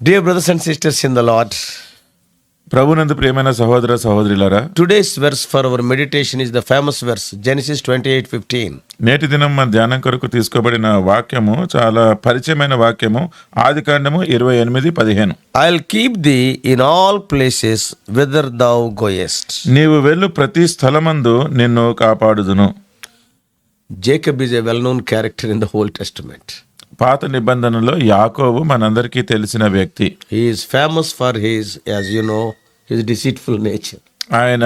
Dear brothers and sisters in the Lord, ప్రభునందు ప్రియమైన సహోదర సహోదరులారా, today's verse for our meditation is the famous verse, Genesis 28:15. నేటి దినం మన ధ్యానం కొరకు తీసుకోబడిన వాక్యము చాలా పరిచయమైన వాక్యము. ఆదికాండము 28:15. I'll keep thee in all places whither thou goest. నీవు వెళ్ళు ప్రతి స్థలమందు నిన్ను కాపాడుదును. Jacob is a well-known character in the Old Testament. పాత నిబంధనలో యాకోబు మనందరికీ తెలిసిన వ్యక్తి. He is famous for his, as you know, his deceitful nature. ఆయన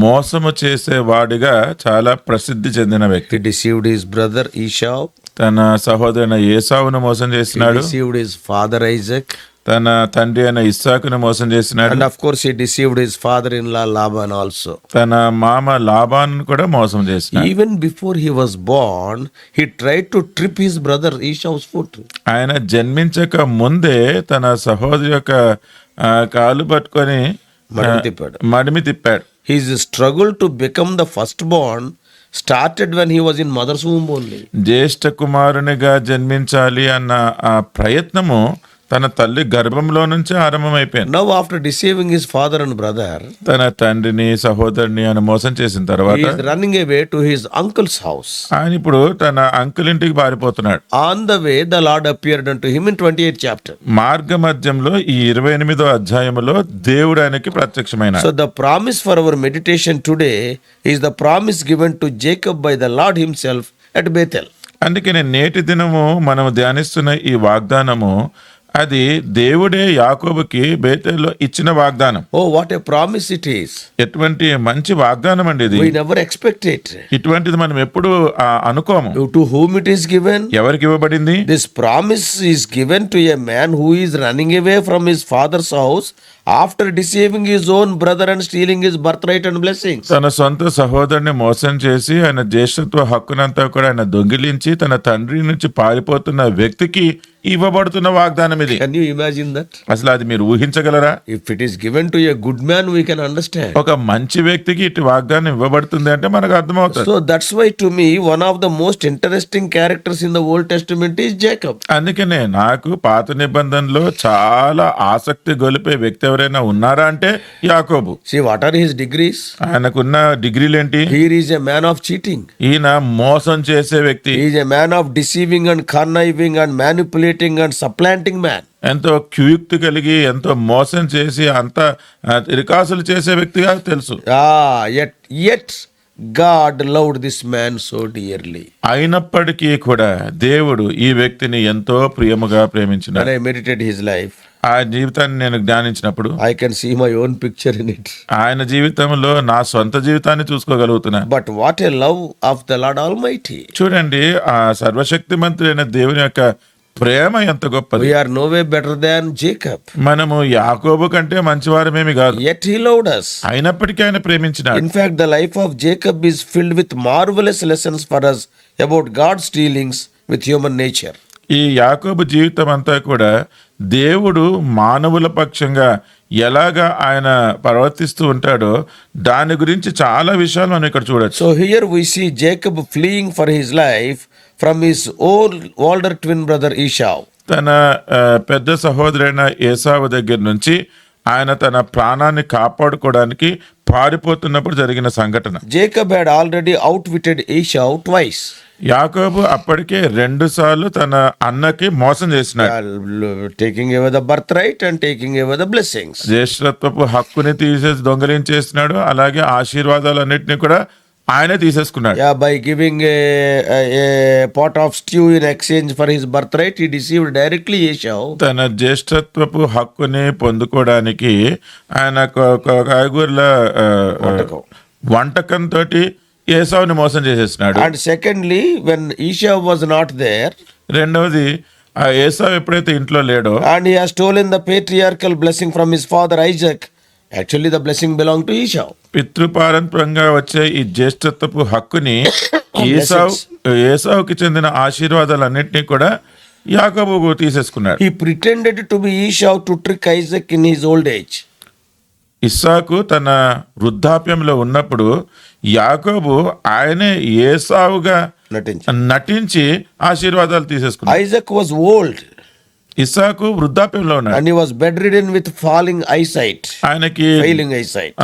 మోసము చేసేవాడిగా చాలా ప్రసిద్ధి చెందిన వ్యక్తి. He deceived his brother Esau. తన సహోదరుని ఏసావును మోసం He చేసినాడు. deceived his father Isaac. తన తండ్రి అయిన ఇస్సాకును మోసం చేసినాడు. And of course he deceived his father-in-law Laban also. తన మామ లాబాను కూడా మోసం చేసినాడు. Even before he was born, he tried to trip his brother Esau's foot. ఆయన జన్మించక ముందే తన సహోదరి యొక్క కాలు పట్టుకొని మడిమి తిప్పాడు. His struggle to become the firstborn started when he was in mother's womb only. జ్యేష్ఠ కుమారునిగా జన్మించాలి అన్న ఆ ప్రయత్నము తన తల్లి గర్భంలో నుంచి ఆరంభమైపోయింది. Now after deceiving his father and brother, తన తండ్రిని సహోదరుని ఆయన మోసం చేసిన he తర్వాత is running away to his uncle's house. ఆయన ఇప్పుడు తన అంకుల్ ఇంటికి పారిపోతున్నాడు. On the way, the Lord appeared unto him in 28th chapter. మార్గ మధ్యంలో ఈ 28వ అధ్యాయములో దేవుడు ఆయనకి ప్రత్యక్షమైన. So the promise for our meditation today is the promise given to Jacob by the Lord himself at Bethel. అందుకనే నేటి దినము మనం ధ్యానిస్తున్న ఈ వాగ్దానము అది దేవుడే యాకోబుకి బేతేల్లో ఇచ్చిన వాగ్దానం. Oh, what a promise it is. ఎటువంటి మంచి వాగ్దానం అండి ఇది. We never expect it. ఇటువంటిది మనం ఎప్పుడు అనుకోము. To whom it is given? ఎవరికి ఇవ్వబడింది? This promise is given to a man who is running away from his father's house after deceiving his own brother and stealing his birthright and blessings. తన సొంత సహోదరుని మోసం చేసి ఆయన జ్యేష్ఠత్వ హక్కునంతా కూడా ఆయన దొంగిలించి తన తండ్రి నుంచి పారిపోతున్న వ్యక్తికి ఇవ్వబడుతున్న వాగ్దానం ఇది. Can you imagine that? అసలు అది మీరు ఊహించగలరా? If it is given to a good man, we can understand. ఒక మంచి వ్యక్తికి ఇటు వాగ్దానం ఇవ్వబడుతుంది అంటే మనకు అర్థమవుతుంది. So that's why to me one of the most interesting characters in the Old Testament is Jacob. అందుకనే నాకు పాత నిబంధనలో చాలా ఆసక్తి గొలిపే వ్యక్తి ఎవరైనా ఉన్నారా అంటే యాకోబు. See, what are his degrees? ఆయనకున్న డిగ్రీలు ఏంటి? Here is a man of cheating. ఈయన మోసం చేసే వ్యక్తి. He is a man of deceiving and conniving and manipulating and supplanting man. ఎంతో క్యుయుక్తి కలిగి ఎంతో మోసం చేసి అంత రికాసులు చేసే వ్యక్తిగా తెలుసు. Yet God loved this man so dearly. అయినప్పటికీ కూడా దేవుడు ఈ వ్యక్తిని ఎంతో ప్రియముగా ప్రేమించినాడు. When I meditate his life, ఆ జీవితాన్ని నేను ధ్యానించినప్పుడు I can see my own picture in it. ఆయన జీవితంలో నా సొంత జీవితాన్ని చూసుకోగలుగుతున్నా. But what a love of the Lord Almighty. చూడండి, ఆ సర్వశక్తిమంతుడైన దేవుని యొక్క ప్రేమ ఎంత గొప్పది. We are no way better than Jacob. మనము యాకోబు కంటే మంచివారమేమి కాదు. Yet he loved us. అయినప్పటికీ ఆయన ప్రేమించినాడు. In fact, the life of Jacob is filled with marvelous lessons for us about God's dealings with human nature. ఈ యాకోబు జీవితం అంతా కూడా దేవుడు మానవుల పక్షంగా ఎలాగా ఆయన ప్రవర్తిస్తూ ఉంటాడో దాని గురించి చాలా విషయాలు మనం ఇక్కడ చూడొచ్చు. So here we see Jacob fleeing for his life from his older twin brother Esau. తన పెద్ద సహోదరైన ఏసావు దగ్గర నుంచి ఆయన తన ప్రాణాన్ని కాపాడుకోవడానికి పారిపోతున్నప్పుడు జరిగిన సంఘటన. Jacob had already outwitted Esau twice. యాకోబు అప్పటికే 2 సార్లు తన అన్నకి మోసం చేసినాడు. Taking away the birthright and taking away the blessings. జ్యేష్ఠత్వపు హక్కుని తీసేసి దొంగలించేసినాడు. అలాగే ఆశీర్వాదాలన్నింటినీ కూడా ఆయనే తీసేసుకున్నాడు. By giving a pot of stew in exchange for his birthright, he deceived directly Esau. తన జ్యేష్ఠత్వపు హక్కుని పొందుకోవడానికి ఆయన కాయగూరల వంటకంతో ఏసావుని మోసం చేసేసినాడు. And secondly, when Esau was not there, రెండవది ఆ ఏసావు ఎప్పుడైతే ఇంట్లో లేడో and he has stolen the patriarchal blessing from his father Isaac, actually the blessing belonged to Esau. పితృపారంపరంగా వచ్చే ఈ జ్యేష్ఠత్వపు హక్కుని ఏసావుకి చెందిన ఆశీర్వాదాలన్నింటినీ కూడా యాకోబు తీసేసుకున్నాడు. He pretended to be Esau to trick Isaac in his old age. ఇస్సాకు తన వృద్ధాప్యంలో ఉన్నప్పుడు యాకోబు ఆయనే ఏసావుగా నటించి ఆశీర్వాదాలు తీసేసుకున్నాడు. Isaac was old. ఇస్సాకు వృద్ధాప్యంలో ఉన్నాడు. and he was bedridden with falling eyesight, ఆయనకి failing eyesight.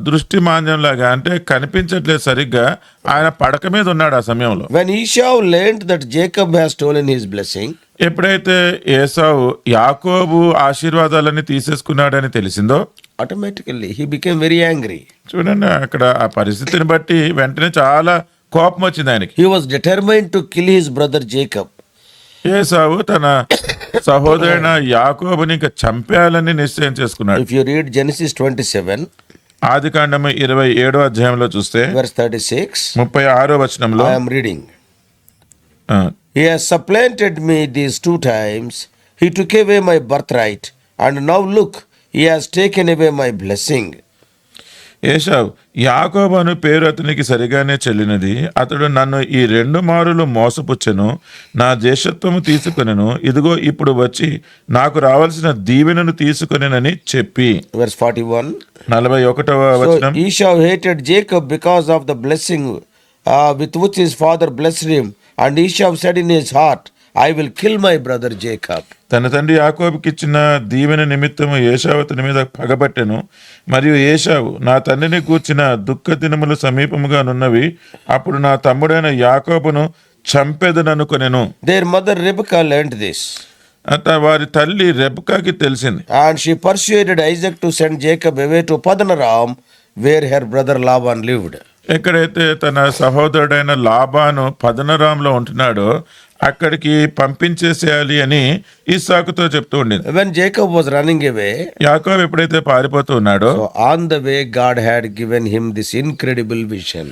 దృష్టి మాంద్యం లాగా, అంటే కనిపించట్లేదు సరిగ్గా. ఆయన పడక మీద ఉన్నాడు ఆ సమయంలో. When Esau learned that Jacob has stolen his blessing, ఎప్పుడైతే ఏసావు యాకోబు ఆశీర్వాదాలని తీసేసుకున్నాడని తెలిసిందో, automatically he became very angry. చూడండి అక్కడ ఆ పరిస్థితిని బట్టి వెంటనే చాలా కోపం వచ్చింది ఆయనకి. He was determined to kill his brother Jacob. Esau తన సహోదరుడైన యాకోబుని ఇంకా చంపేయాలని నిశ్చయం చేసుకున్నాడు. If you read Genesis 27, ఆదికాండము 27వ అధ్యాయంలో చూస్తే verse 36, 36వ వచనంలో I am reading. ఆ, He has supplanted me these 2 times. He took away my birthright, and now look, he has taken away my blessing. ఏశావు యాకోబు అను పేరు అతనికి సరిగానే చెల్లినది. అతడు నన్ను ఈ 2 మారులు మోసపుచ్చెను, నా జ్యేష్ఠత్వము తీసుకొనెను. ఇదిగో ఇప్పుడు వచ్చి నాకు రావాల్సిన దీవెనను తీసుకొనెనని చెప్పి. Verse 41. 41వ So వచనం. Esau hated Jacob because of the blessing with which his father blessed him. And Esau said in his heart, I will kill my brother Jacob. తన తండ్రి యాకోబుకి ఇచ్చిన దీవెన నిమిత్తము ఏశావు అతని మీద పగబట్టెను. మరియు ఏశావు, నా తండ్రిని కూర్చిన దుఃఖ దినములు సమీపముగా నున్నవి, అప్పుడు నా తమ్ముడైన యాకోబును చంపెదననుకొనెను. Their mother Rebekah learned this. వారి తల్లి రెబ్కాకి తెలిసింది. And she persuaded Isaac to send Jacob away to Padanaram, where her brother Laban lived. ఎక్కడైతే తన సహోదరుడైన లాబాను పదనరాంలో ఉంటున్నాడో అక్కడికి పంపించేసేయాలి అని ఇస్సాకుతో చెప్తూ ఉండింది. When Jacob was running away, యాకోబు ఎప్పుడైతే పారిపోతూ ఉన్నాడో, so on the way God had given him this incredible vision.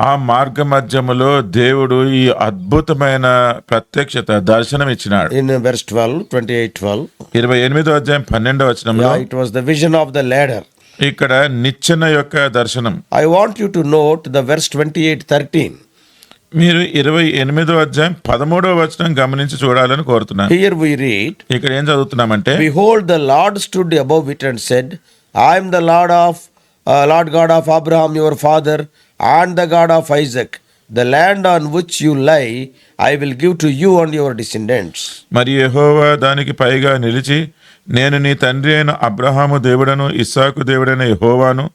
ఆ మార్గ మధ్యములో దేవుడు ఈ అద్భుతమైన ప్రత్యక్షత దర్శనం ఇచ్చినాడు. In verse 12, 28:12, 28వ అధ్యాయం 12వ వచనంలో it was the vision of the ladder. ఇక్కడ నిచ్చెన యొక్క దర్శనం. I want you to note the verse 28:13. మీరు 28వ అధ్యాయం 13వ వచనం గమనించి చూడాలని కోరుతున్నాను. Here we read, ఇక్కడ ఏం చదువుతున్నామంటే, Behold, the Lord stood above it and said, I am the Lord God of Abraham your father, and the God of Isaac. The land on which you lie, I will give to you and your descendants. మరి యెహోవా దానికి పైగా నిలిచి, నేను నీ తండ్రి అయిన అబ్రహాము దేవుడను ఇస్సాకు దేవుడైన యెహోవాను,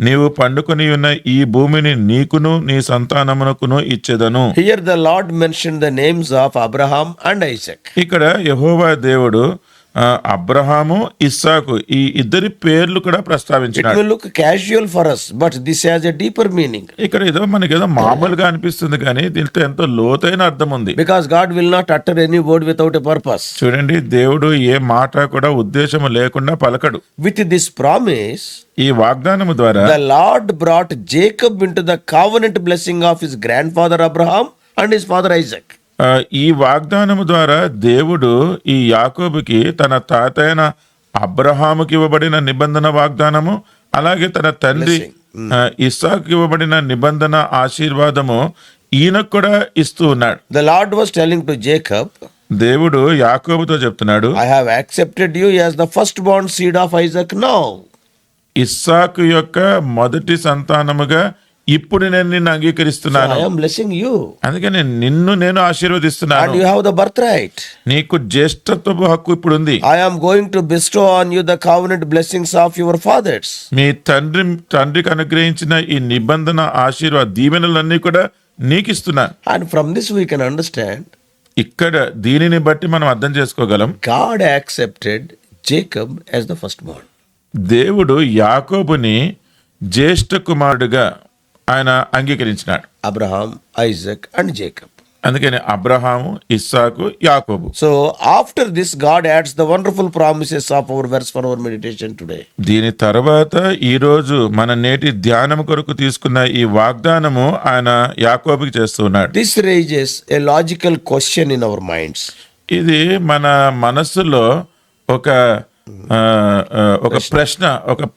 నీవు పండుకొని ఉన్న ఈ భూమిని నీకును నీ సంతానమునకును ఇచ్చెదను. Here the Lord mentioned the names of Abraham and Isaac. ఇక్కడ యెహోవా దేవుడు అబ్రహాము ఇస్సాకు ఈ ఇద్దరి పేర్లు కూడా It ప్రస్తావించినాడు. will look casual for us, but this has a deeper meaning. ఇక్కడ మనకేదో మామూలుగా అనిపిస్తుంది కానీ దీంతో ఎంతో లోతైన అర్థం ఉంది. Because God will not utter any word without a purpose. చూడండి, దేవుడు ఏ మాట కూడా ఉద్దేశము లేకుండా పలకడు. With this promise, ఈ వాగ్దానము ద్వారా the Lord brought Jacob into the covenant blessing of his grandfather Abraham and his father Isaac. ఈ వాగ్దానము ద్వారా దేవుడు ఈ యాకోబుకి తన తాతైన అబ్రహాముకి ఇవ్వబడిన నిబంధన వాగ్దానము, అలాగే తన తండ్రి ఇస్సాకు ఇవ్వబడిన నిబంధన ఆశీర్వాదము ఈయనకు కూడా ఇస్తూ ఉన్నాడు. The Lord was telling to Jacob, దేవుడు యాకోబుతో చెప్తున్నాడు, I have accepted you as the firstborn seed of Isaac now. ఇస్సాకు యొక్క మొదటి సంతానముగా ఇప్పుడు నేను నిన్ను So అంగీకరిస్తున్నాను. I am blessing you. అందుకని నిన్ను నేను And ఆశీర్వదిస్తున్నాను. you have the birthright. నీకు జ్యేష్ఠత్వపు హక్కు ఇప్పుడు ఉంది. I am going to bestow on you the covenant blessings of your fathers. మీ తండ్రికి అనుగ్రహించిన ఈ నిబంధన ఆశీర్వాద దీవెనలన్నీ కూడా నీకు ఇస్తున్నాను. And from this we can understand, ఇక్కడ దీనిని బట్టి మనం అర్థం చేసుకోగలం, God accepted Jacob as the firstborn. దేవుడు యాకోబుని జ్యేష్ఠ కుమారుడుగా ఆయన అంగీకరించినాడు. Abraham, Isaac and Jacob. అందుకని అబ్రహాము, ఇస్సాకు, యాకోబు. So after this, God adds the wonderful promises of our verse for our meditation today. దీని తర్వాత ఈరోజు మన నేటి ధ్యానం కొరకు తీసుకున్న ఈ వాగ్దానము ఆయన యాకోబుకి చేస్తూ ఉన్నాడు. This raises a logical question in our minds. ఇది మన మనస్సులో ఒక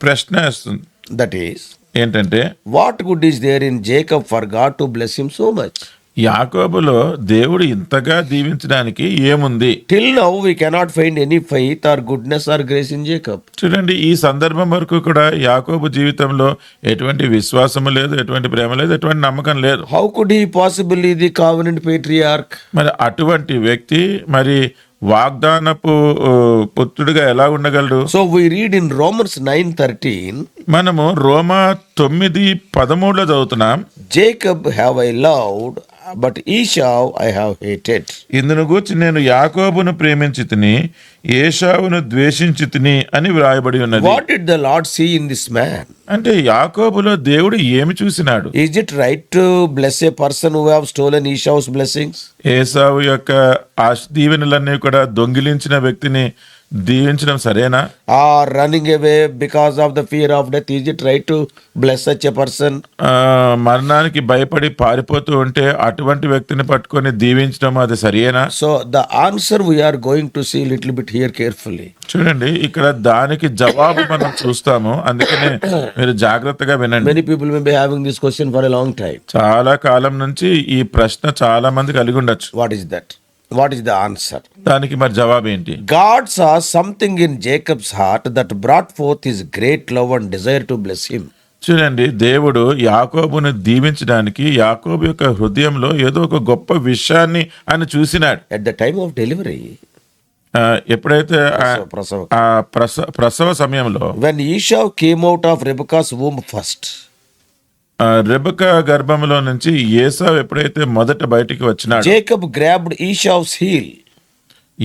ప్రశ్న వేస్తుంది. That is, ఏంటంటే, what good is there in Jacob for God to bless him so much? యాకోబులో దేవుడు ఇంతగా దీవించడానికి ఏముంది? Till now we cannot find any faith or goodness or grace in Jacob. చూడండి, ఈ సందర్భం వరకు కూడా యాకోబు జీవితంలో ఎటువంటి విశ్వాసము లేదు, ఎటువంటి ప్రేమ లేదు, ఎటువంటి నమ్మకం లేదు. How could he possibly the covenant patriarch? మరి అటువంటి వ్యక్తి మరి వాగ్దానపు పుత్రుడిగా ఎలా ఉండగలడు? So we read in Romans 9:13, మనము రోమా 9:13 చదువుతున్నాం. Jacob have I loved, but Esau I have hated. ఇందును గూర్చి నేను యాకోబును ప్రేమించితిని, ఏశావును ద్వేషించితిని అని వ్రాయబడి ఉన్నది. What did the Lord see in this man? అంటే యాకోబులో దేవుడు ఏమి చూసినాడు? Is it right to bless a person who have stolen Esau's blessings? ఏశావు యొక్క దీవెనలన్నీ కూడా దొంగిలించిన వ్యక్తిని దీవించడం సరేనా? Or running away because of the fear of death? Is it right to bless such a person? మరణానికి భయపడి పారిపోతూ ఉంటే అటువంటి వ్యక్తిని పట్టుకొని దీవించడం అది సరియేనా? So the answer we are going to see little bit here carefully. చూడండి, ఇక్కడ దానికి జవాబు మనం చూస్తాము, అందుకనే మీరు జాగ్రత్తగా వినండి. Many people may be having this question for a long time. చాలా కాలం నుంచి ఈ ప్రశ్న చాలా మంది కలిగి ఉండొచ్చు. What is that? What is the answer? దానికి మరి జవాబు ఏంటి? God saw something in Jacob's heart that brought forth his great love and desire to bless him. చూడండి, దేవుడు యాకోబును దీవించడానికి యాకోబు యొక్క హృదయంలో ఏదో ఒక గొప్ప విషయాన్ని ఆయన చూసినాడు. At the time of delivery, ఎప్పుడైతే Prasava. ఆ ప్రసవ సమయంలో when Esau came out of Rebekah's womb first, Rebecca గర్భంలో నుంచి ఏసావు ఎప్పుడైతే మొదట బయటికి వచ్చినాడు, Jacob grabbed Esau's heel.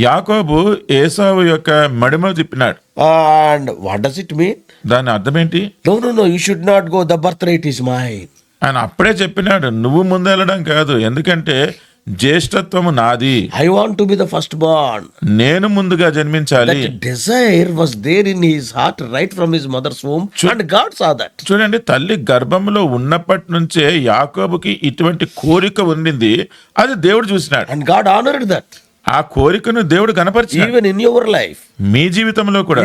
యాకోబు ఏసావు యొక్క మడిమ తిప్పినాడు. And what does it mean? దాని అర్థం ఏంటి? No, you should not go. The birthright is mine. ఆయన అప్పుడే చెప్పినాడు, నువ్వు ముందెళ్ళడం కాదు, ఎందుకంటే జ్యేష్ఠత్వము నాది. I want to be the firstborn. నేను ముందుగా జన్మించాలి. That desire was there in his heart right from his mother's womb, and God saw that. చూడండి, తల్లి గర్భంలో ఉన్నప్పటి నుంచే యాకోబుకి ఇటువంటి కోరిక ఉండింది, అది దేవుడు చూసినాడు. And God honored that. ఆ కోరికను దేవుడు కనపరిచాడు. Even in your life, మీ జీవితంలో కూడా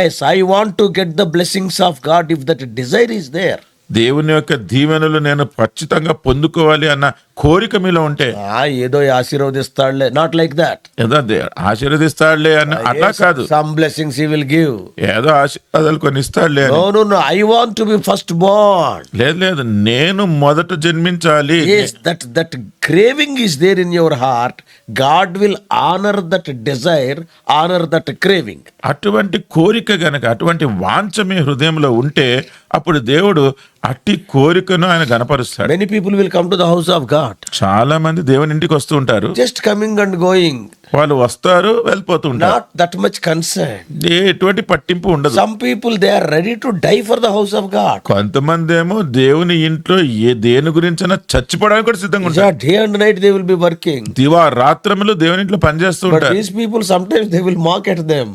yes, I want to get the blessings of God. If that desire is there, దేవుని యొక్క దీవెనలు నేను ఖచ్చితంగా పొందుకోవాలి అన్న కోరిక మీలో ఉంటే, ఏదో ఆశీర్వదిస్తాడులే, నాట్ లైక్ దాట్. ఏదో ఆశీర్వదిస్తాడులే అన్న అట్లా కాదు. Some blessings he will give. ఏదో ఆశీర్వాదాలు కొన్ని ఇస్తాడులే. No, I want to be first born. లేదు, నేను మొదట జన్మించాలి. Yes, that craving is there in your heart. God will honor that desire, honor that craving. అటువంటి కోరిక గనక, అటువంటి వాంఛ మీ హృదయంలో ఉంటే అప్పుడు దేవుడు అట్టి కోరికను ఆయన గణపరుస్తాడు. Many people will come to the house of God. చాలా మంది దేవుని ఇంటికి వస్తూ ఉంటారు, Just coming and going. వాళ్ళు వస్తారు వెళ్ళిపోతూ ఉంటారు, Not that much concern. ఎటువంటి పట్టింపు ఉండదు. Some people, they are ready to die for the house of God. కొంతమంది ఏమో దేవుని ఇంట్లో దేని గురించైనా చచ్చిపోవడానికి కూడా సిద్ధంగా Yeah, ఉంటారు. day and night they will be working. దివారాత్రములు దేవుని ఇంట్లో పనిచేస్తూ But ఉంటారు. these people, sometimes they will mock at them.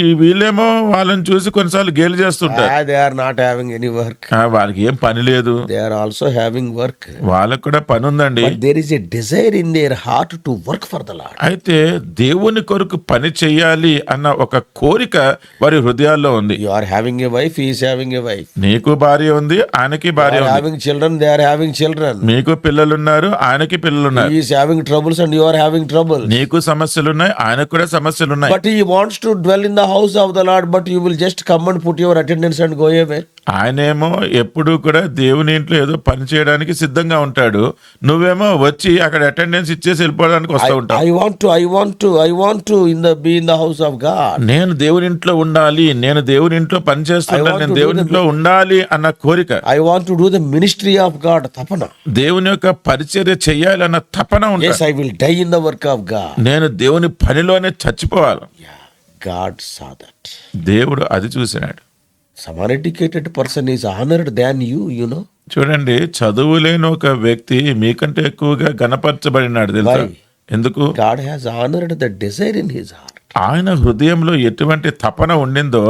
ఈ వీళ్ళేమో వాళ్ళని చూసి కొన్నిసార్లు గేలి చేస్తుంటారు. They are not having any work. వాళ్ళకి ఏం పని లేదు, They are also having work. వాళ్ళకు కూడా పని ఉందండి. But there is a desire in their heart to work for the Lord. అయితే దేవుని కొరకు పని చెయ్యాలి అన్న ఒక కోరిక వారి హృదయాల్లో ఉంది. You are having a wife, he is having a wife. నీకు భార్య ఉంది, ఆయనకి You భార్య are ఉంది. having children, they are having children. మీకు పిల్లలున్నారు, ఆయనకి పిల్లలున్నారు. He is having troubles and you are having troubles. నీకు సమస్యలున్నాయి, ఆయనకు కూడా సమస్యలున్నాయి. But he wants to dwell in the house of the Lord, but you will just come and put your attendance and go away. ఆయనేమో ఎప్పుడు కూడా దేవుని ఇంట్లో ఏదో పని చేయడానికి సిద్ధంగా ఉంటాడు, నువ్వేమో వచ్చి అక్కడ అటెండెన్స్ ఇచ్చేసి వెళ్ళిపోవడానికి వస్తూ ఉంటావు. I want to be in the house of God. నేను దేవుని ఇంట్లో ఉండాలి, నేను దేవుని ఇంట్లో పని చేస్తున్నాను, నేను దేవుని ఇంట్లో ఉండాలి అన్న కోరిక. I want to do the ministry of God. Tapana. దేవుని యొక్క పరిచర్య చెయ్యాలి అన్న తపన Yes, ఉంటుంది. I will die in the work of God. నేను దేవుని పనిలోనే చచ్చిపోవాలి. Yeah, God saw that. దేవుడు అది చూసినాడు. Some uneducated person is honored than you know. చూడండి, చదువు లేని ఒక వ్యక్తి మీకంటే ఎక్కువగా గణపరచబడినాడు తెలుసా? Why? ఎందుకు? God has honored the desire in his heart. ఆయన హృదయంలో ఎటువంటి తపన ఉండిందో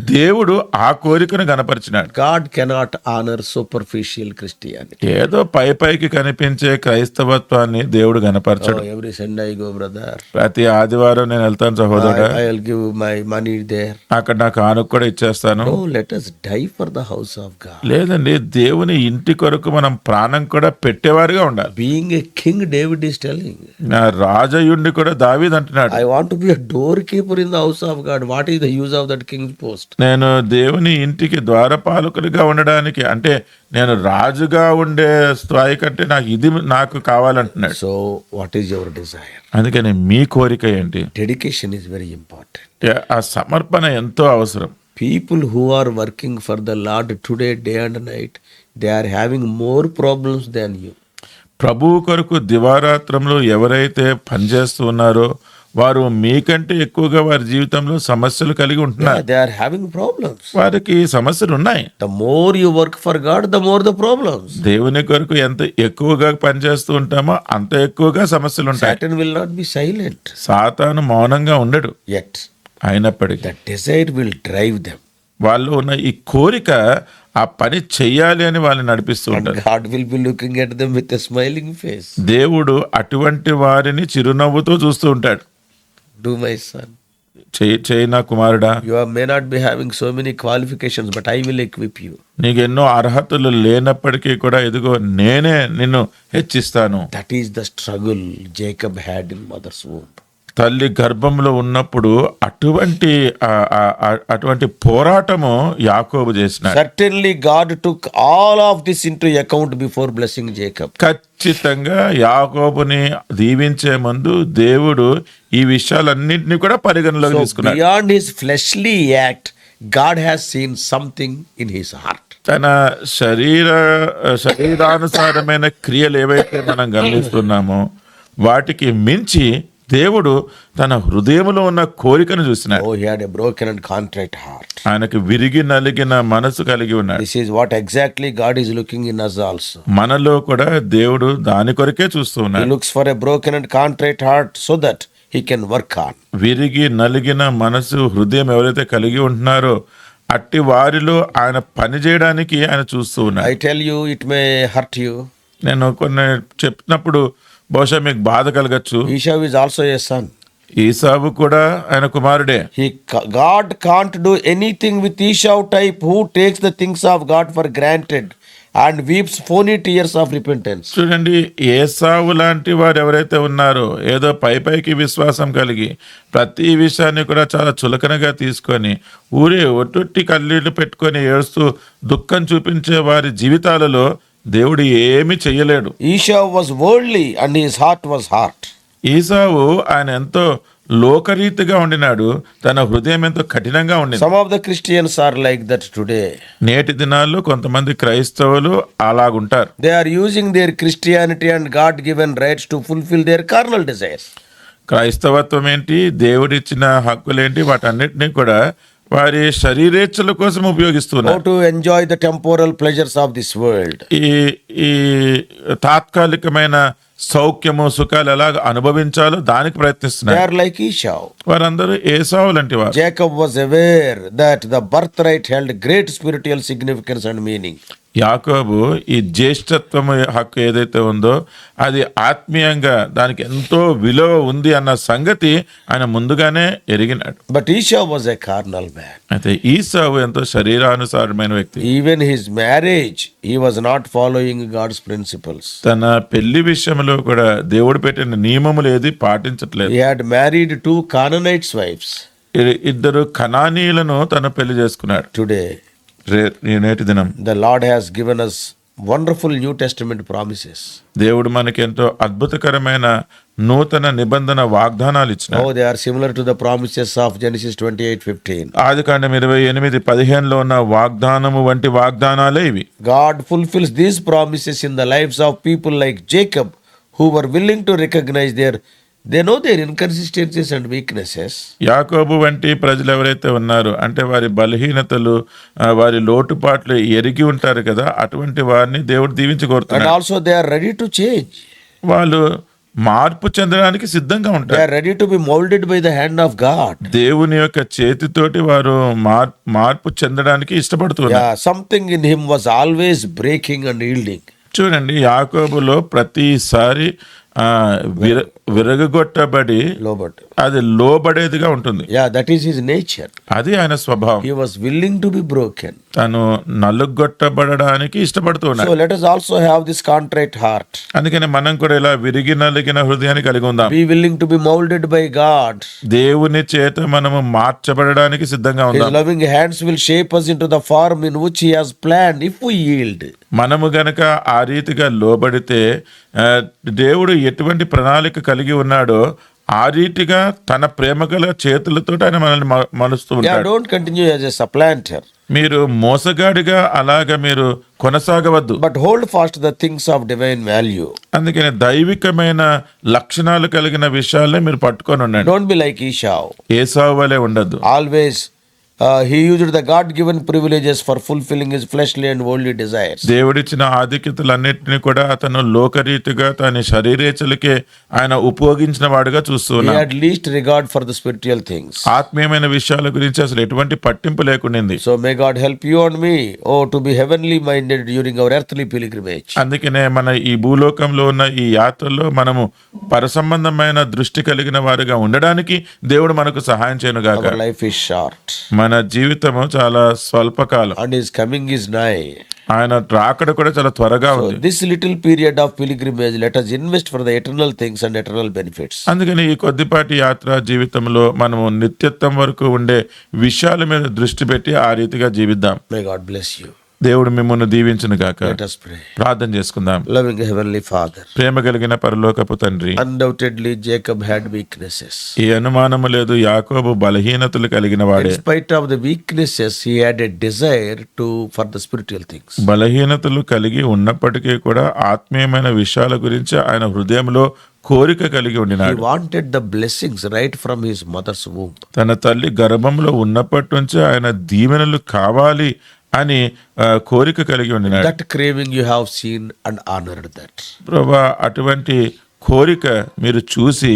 దేవుడు ఆ కోరికను గణపరిచినాడు. God cannot honor superficial Christianity. ఏదో పైకి కనిపించే క్రైస్తవత్వాన్ని దేవుడు గణపరచడు. Oh, every Sunday I go, brother. ప్రతి ఆదివారం నేను వెళ్తాను సహోదరుడా, I will give my money there. అక్కడ నాకు కానుక కూడా ఇచ్చేస్తాను. No, let us die for the house of God. లేదండి, దేవుని ఇంటి కొరకు మనం ప్రాణం కూడా పెట్టేవారుగా ఉండాలి. Being a king, David is telling, నా రాజయుండి కూడా దావీదు అంటున్నాడు, I want to be a doorkeeper in the house of God. What is the use of that king's post? most. నేను దేవుని ఇంటికి ద్వారపాలకుడిగా ఉండడానికి, అంటే నేను రాజుగా ఉండే స్థాయి కంటే నాకు కావాలంటున్నాడు. So, what is your desire? అందుకని మీ కోరిక ఏంటి? Dedication is very important. ఆ సమర్పణ ఎంతో అవసరం. People who are working for the Lord today, day and night, they are having more problems than you. ప్రభువు కొరకు దివారాత్రంలో ఎవరైతే పనిచేస్తూ ఉన్నారో వారు మీకంటే ఎక్కువగా వారి జీవితంలో సమస్యలు కలిగి ఉంటున్నారు. They are having problems. వారికి సమస్యలు ఉన్నాయి. The more you work for God, the more the problems. దేవుని కొరకు ఎంత ఎక్కువగా పనిచేస్తూ ఉంటామో అంత ఎక్కువగా సమస్యలు ఉంటాయి. Satan will not be silent. సాతాను మౌనంగా ఉండడు. Yet, అయినప్పటికీ the desire will drive them. వాళ్ళు ఉన్న ఈ కోరిక ఆ పని చెయ్యాలి అని వాళ్ళని నడిపిస్తూ And ఉంటారు. God will be looking at them with a smiling face. దేవుడు అటువంటి వారిని చిరునవ్వుతో చూస్తూ ఉంటాడు. Do my son. చేయి నా కుమారుడా, May not be having so many qualifications, but I will equip you. నీకు ఎన్నో అర్హతలు లేనప్పటికీ కూడా ఇదిగో నేనే నిన్ను హెచ్చిస్తాను. That is the struggle Jacob had in mother's womb. తల్లి గర్భంలో ఉన్నప్పుడు అటువంటి పోరాటము యాకోబు చేసినాడు. Certainly God took all of this into account before blessing Jacob. ఖచ్చితంగా యాకోబుని దీవించే ముందు దేవుడు ఈ విషయాలన్నింటినీ కూడా పరిగణలోకి So తీసుకున్నాడు. beyond his fleshly act, God has seen something in his heart. తన శరీరానుసారమైన క్రియలు ఏవైతే మనం గమనిస్తున్నామో వాటికి మించి దేవుడు తన హృదయములో ఉన్న కోరికను చూసినాడు. Oh, he had a broken and contrite heart. ఆయనకు విరిగి నలిగిన మనసు కలిగి ఉన్నాడు. This is what exactly God is looking in us also. మనలో కూడా దేవుడు దాని కొరకే చూస్తూ He ఉన్నాడు. looks for a broken and contrite heart so that he can work on. విరిగి నలిగిన మనసు హృదయం ఎవరైతే కలిగి ఉంటున్నారో అట్టి వారిలో ఆయన పని చేయడానికి ఆయన చూస్తూ ఉన్నాడు. I tell you, it may hurt you. నేను కొన్ని చెప్పినప్పుడు బహుశా మీకు బాధ కలగచ్చు. Esau is also a son. ఈసావు కూడా ఆయన కుమారుడే. God can't do anything with Esau type who takes the things of God for granted and weeps phony tears of repentance. చూడండి, ఏసావు లాంటి వారు ఎవరైతే ఉన్నారో ఏదో పైకి విశ్వాసం కలిగి ప్రతి విషయాన్ని కూడా చాలా చులకనగా తీసుకొని ఊరే ఒట్టొట్టి కన్నీళ్లు పెట్టుకొని ఏడుస్తూ దుఃఖం చూపించే వారి జీవితాలలో దేవుడు ఏమీ చెయ్యలేడు. Esau was worldly and his heart was hard. ఈసావు ఆయన ఎంతో లోకరీతిగా ఉండినాడు, తన హృదయం ఎంతో కఠినంగా ఉండింది. Some of the Christians are like that today. నేటి దినాల్లో కొంతమంది క్రైస్తవులు అలాగుంటారు. They are using their Christianity and God-given rights to fulfill their carnal desires. క్రైస్తవత్వం ఏంటి, దేవుడిచ్చిన హక్కులేంటి, వాటన్నిటినీ కూడా వారి శరీరేచ్ఛల కోసం How ఉపయోగిస్తున్నారు. to enjoy the temporal pleasures of this world. ఈ తాత్కాలికమైన సౌఖ్యము సుఖాలు ఎలాగ అనుభవించాలో దానికి They ప్రయత్నిస్తున్నారు. are like Esau. వారందరూ ఏసావు లాంటి వారు. Jacob was aware that the birthright held great spiritual significance and meaning. యాకోబు ఈ జ్యేష్ఠత్వము హక్కు ఏదైతే ఉందో అది ఆత్మీయంగా దానికి ఎంతో విలువ ఉంది అన్న సంగతి ఆయన ముందుగానే ఎరిగినాడు. But Esau was a carnal man. అయితే ఈసావు ఎంతో శరీరానుసారమైన వ్యక్తి. Even his marriage, he was not following God's principles. తన పెళ్లి విషయంలో కూడా దేవుడు పెట్టిన నియమములు ఏది పాటించట్లేదు. He had married 2 Canaanites wives. ఇద్దరు కనానీయులను తను పెళ్లి చేసుకున్నాడు. Today, నేటి దినం the Lord has given us wonderful New Testament promises. దేవుడు మనకి ఎంతో అద్భుతకరమైన నూతన నిబంధన వాగ్దానాలు ఇచ్చినాడు. Oh, they are similar to the promises of Genesis 28:15. ఆదికాండం 28:15 ఉన్న వాగ్దానము వంటి వాగ్దానాలే ఇవి. God fulfills these promises in the lives of people like Jacob who were willing to recognize they know their inconsistencies and weaknesses. యాకోబు వంటి ప్రజలు ఎవరైతే ఉన్నారో అంటే వారి బలహీనతలు వారి లోటుపాట్లు ఎరిగి ఉంటారు కదా, అటువంటి వారిని దేవుడు దీవించి And కోరుతున్నాడు. also they are ready to change. వాళ్ళు మార్పు చెందడానికి సిద్ధంగా They ఉంటారు. are ready to be molded by the hand of God. దేవుని యొక్క చేతితోటి వారు మార్పు చెందడానికి ఇష్టపడుతున్నారు. Yeah, something in him was always breaking and yielding. చూడండి, యాకోబులో ప్రతిసారి విరగొట్టబడి Lobot. అది లోబడేదిగా ఉంటుంది. Yeah, that is his nature. అది ఆయన స్వభావం. He was willing to be broken. తను నలుగొట్టబడడానికి ఇష్టపడుతూ So ఉన్నాడు. let us also have this contrite heart. అందుకని మనం కూడా ఇలా విరిగి నలిగిన హృదయాన్ని కలిగి ఉందాం. Be willing to be molded by God. దేవుని చేత మనము మార్చబడడానికి సిద్ధంగా His ఉందాం. loving hands will shape us into the form in which he has planned if we yield. మనము గనక ఆ రీతిగా లోబడితే దేవుడు ఎటువంటి ప్రణాళిక కలిగి ఉన్నాడో ఆ రీతిగా తన ప్రేమగల చేతులతో ఆయన మనల్ని మలుస్తూ Yeah, ఉంటాడు. don't continue as a supplanter, మీరు మోసగాడిగా అలాగా మీరు కొనసాగవద్దు. but hold fast to the things of divine value. అందుకని దైవికమైన లక్షణాలు కలిగిన విషయాలే మీరు పట్టుకొని ఉండండి. Don't be like Esau. Esau వలె ఉండద్దు. Always he used the God-given privileges for fulfilling his fleshly and worldly desires. దేవుడిచ్చిన ఆధిక్యతలన్నిటిని కూడా అతను లోకరీతిగా తన శరీరేచ్ఛలకే ఆయన ఉపయోగించిన వాడుగా చూస్తూ He ఉన్నాడు. had least regard for the spiritual things. ఆత్మీయమైన విషయాల గురించి అసలు ఎటువంటి పట్టింపు లేకుండింది. So may God help you and me, to be heavenly minded during our earthly pilgrimage. అందుకనే మన ఈ భూలోకంలో ఉన్న ఈ యాత్రలో మనము పరసంబంధమైన దృష్టి కలిగిన వారుగా ఉండడానికి దేవుడు మనకు సహాయం చేయను గాక. Our life is short మన జీవితము చాలా స్వల్పకాలం. and his coming is nigh. ఆయన రాకడ కూడా చాలా త్వరగా So ఉంది. this little period of pilgrimage, let us invest for the eternal things and eternal benefits. అందుకని ఈ కొద్దిపాటి యాత్ర జీవితంలో మనము నిత్యత్వం వరకు ఉండే విషయాల మీద దృష్టి పెట్టి ఆ రీతిగా జీవిద్దాం. May God bless you. దేవుడు మిమ్మల్ని దీవించును గాక. Let us pray. ప్రార్థన చేసుకుందాం. Loving Heavenly Father, ప్రేమ కలిగిన పరలోకపు తండ్రి, undoubtedly Jacob had weaknesses. ఈ అనుమానము లేదు, యాకోబు బలహీనతలు కలిగిన In వాడే. spite of the weaknesses, he had a desire for the spiritual things. బలహీనతలు కలిగి ఉన్నప్పటికీ కూడా ఆత్మీయమైన విషయాల గురించి ఆయన హృదయంలో కోరిక కలిగి He ఉండినాడు. wanted the blessings right from his mother's womb. తన తల్లి గర్భంలో ఉన్నప్పటి నుంచి ఆయన దీవెనలు కావాలి అని కోరిక కలిగి ఉండినాడు. That craving you have seen and honored that. ప్రభా, అటువంటి కోరిక మీరు చూసి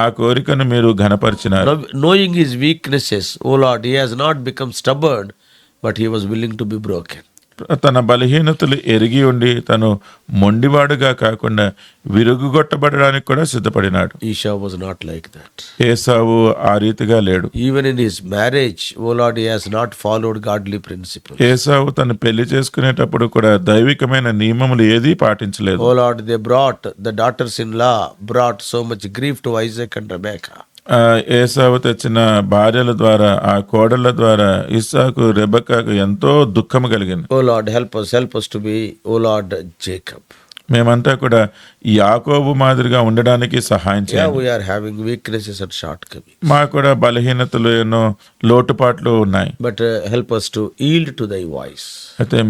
ఆ కోరికను మీరు ఘనపరిచినారు. Knowing his weaknesses, O Lord, he has not become stubborn, but he was willing to be broken. తన బలహీనతలు ఎరిగి ఉండి తను మొండివాడుగా కాకుండా విరుగుగొట్టబడడానికి కూడా సిద్ధపడినాడు. Esau was not like that. Esau ఆ రీతిగా లేడు. Even in his marriage, O Lord, he has not followed godly principles. Esau తను పెళ్లి చేసుకునేటప్పుడు కూడా దైవికమైన నియమములు ఏదీ పాటించలేదు. O Lord, the daughters-in-law brought so much grief to Isaac and Rebekah. Esau తెచ్చిన భార్యల ద్వారా, ఆ కోడళ్ల ద్వారా ఇస్సాకు రెబెక్కాకు ఎంతో దుఃఖము కలిగింది. O Lord, help us to be, O Lord, Jacob. మేమంతా కూడా యాకోబు మాదిరిగా ఉండడానికి సహాయం Yeah, చేయండి. we are having weaknesses and shortcomings. మాకు కూడా బలహీనతలు ఎన్నో లోటుపాట్లు ఉన్నాయి. But help us to yield to thy voice. అయితే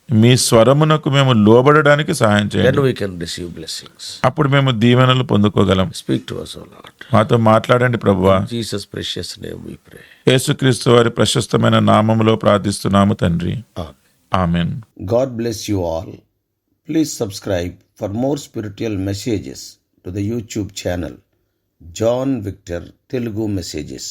మీ స్వరమునకు మేము లోబడడానికి సహాయం Then చేయండి. we can receive blessings. అప్పుడు మేము దీవెనలు పొందుకోగలం. Speak to us, O Lord. మాతో మాట్లాడండి ప్రభువా. In Jesus' precious name we pray. యేసుక్రీస్తు వారి ప్రశస్తమైన నామములో ప్రార్థిస్తున్నాము తండ్రి. Amen. Amen. God bless you all. Please subscribe for more spiritual messages to the YouTube channel John Victor Telugu Messages.